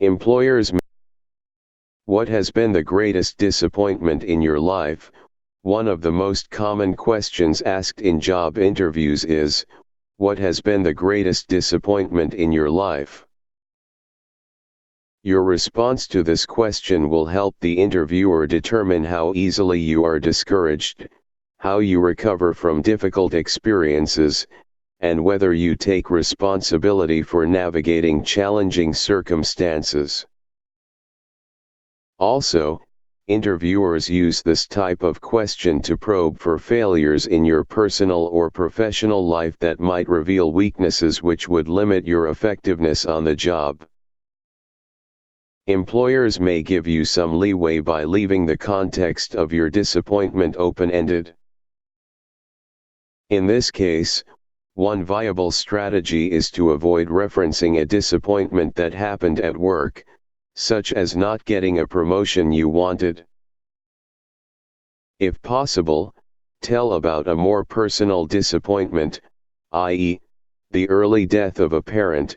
Employers. What has been the greatest disappointment in your life? One of the most common questions asked in job interviews is, what has been the greatest disappointment in your life? Your response to this question will help the interviewer determine how easily you are discouraged, how you recover from difficult experiences, and whether you take responsibility for navigating challenging circumstances. Also, interviewers use this type of question to probe for failures in your personal or professional life that might reveal weaknesses which would limit your effectiveness on the job. Employers may give you some leeway by leaving the context of your disappointment open-ended. In this case, one viable strategy is to avoid referencing a disappointment that happened at work, such as not getting a promotion you wanted. If possible, tell about a more personal disappointment, i.e., the early death of a parent,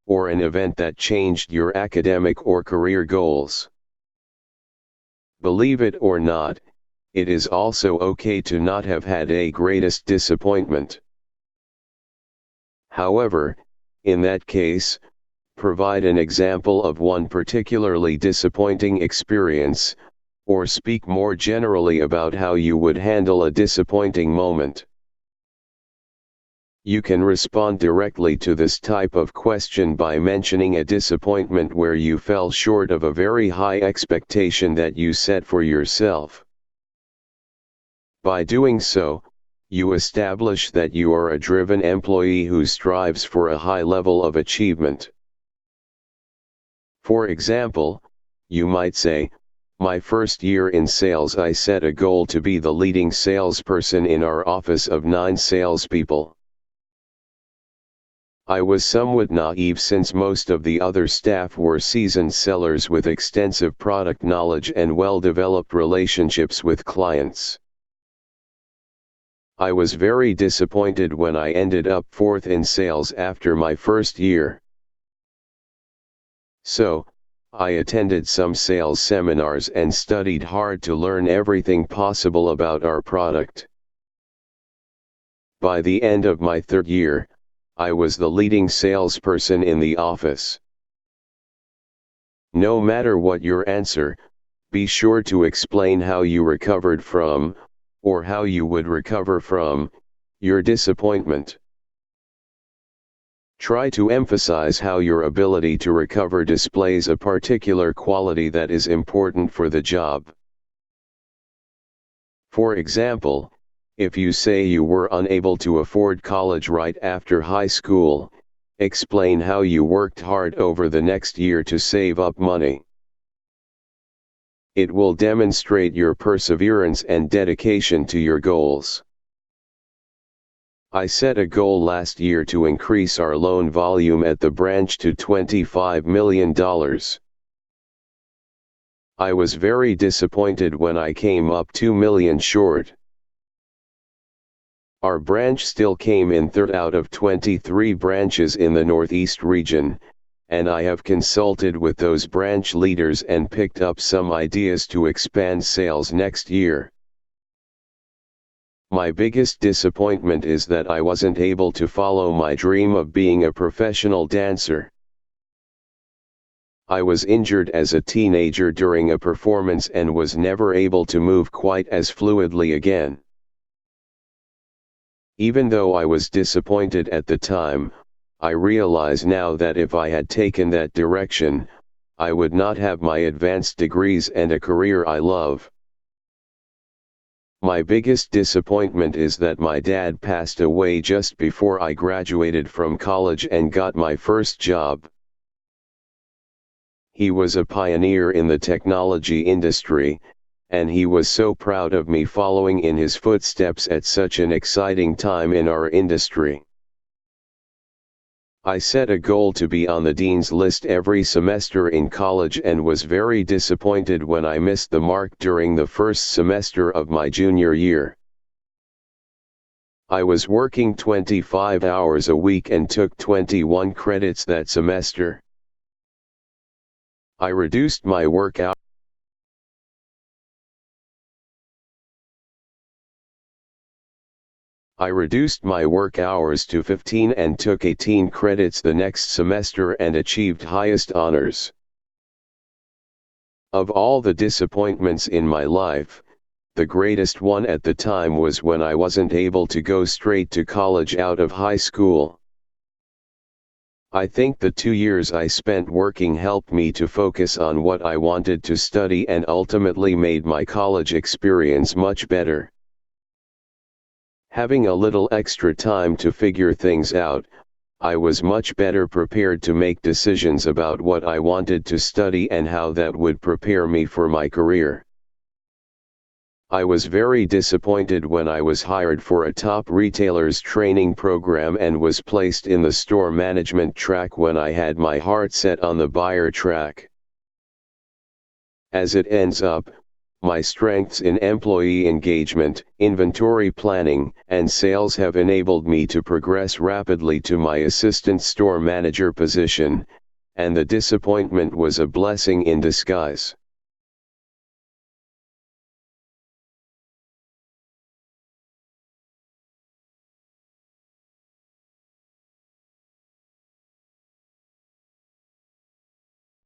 or an event that changed your academic or career goals. Believe it or not, it is also okay to not have had a greatest disappointment. However, in that case, provide an example of one particularly disappointing experience, or speak more generally about how you would handle a disappointing moment. You can respond directly to this type of question by mentioning a disappointment where you fell short of a very high expectation that you set for yourself. By doing so, you establish that you are a driven employee who strives for a high level of achievement. For example, you might say, "My first year in sales I set a goal to be the leading salesperson in our office of 9 salespeople. I was somewhat naive since most of the other staff were seasoned sellers with extensive product knowledge and well-developed relationships with clients. I was very disappointed when I ended up 4th in sales after my first year. So, I attended some sales seminars and studied hard to learn everything possible about our product. By the end of my 3rd year, I was the leading salesperson in the office." No matter what your answer, be sure to explain how you recovered from, or how you would recover from, your disappointment. Try to emphasize how your ability to recover displays a particular quality that is important for the job. For example, if you say you were unable to afford college right after high school, explain how you worked hard over the next year to save up money. It will demonstrate your perseverance and dedication to your goals. I set a goal last year to increase our loan volume at the branch to $25 million. I was very disappointed when I came up $2 million short. Our branch still came in 3rd out of 23 branches in the Northeast region, and I have consulted with those branch leaders and picked up some ideas to expand sales next year. My biggest disappointment is that I wasn't able to follow my dream of being a professional dancer. I was injured as a teenager during a performance and was never able to move quite as fluidly again. Even though I was disappointed at the time, I realize now that if I had taken that direction, I would not have my advanced degrees and a career I love. My biggest disappointment is that my dad passed away just before I graduated from college and got my first job. He was a pioneer in the technology industry, and he was so proud of me following in his footsteps at such an exciting time in our industry. I set a goal to be on the dean's list every semester in college and was very disappointed when I missed the mark during the first semester of my junior year. I was working 25 hours a week and took 21 credits that semester. I reduced my work hours. I reduced my work hours to 15 and took 18 credits the next semester and achieved highest honors. Of all the disappointments in my life, the greatest one at the time was when I wasn't able to go straight to college out of high school. I think the 2 years I spent working helped me to focus on what I wanted to study and ultimately made my college experience much better. Having a little extra time to figure things out, I was much better prepared to make decisions about what I wanted to study and how that would prepare me for my career. I was very disappointed when I was hired for a top retailer's training program and was placed in the store management track when I had my heart set on the buyer track. As it ends up, my strengths in employee engagement, inventory planning, and sales have enabled me to progress rapidly to my assistant store manager position, and the disappointment was a blessing in disguise.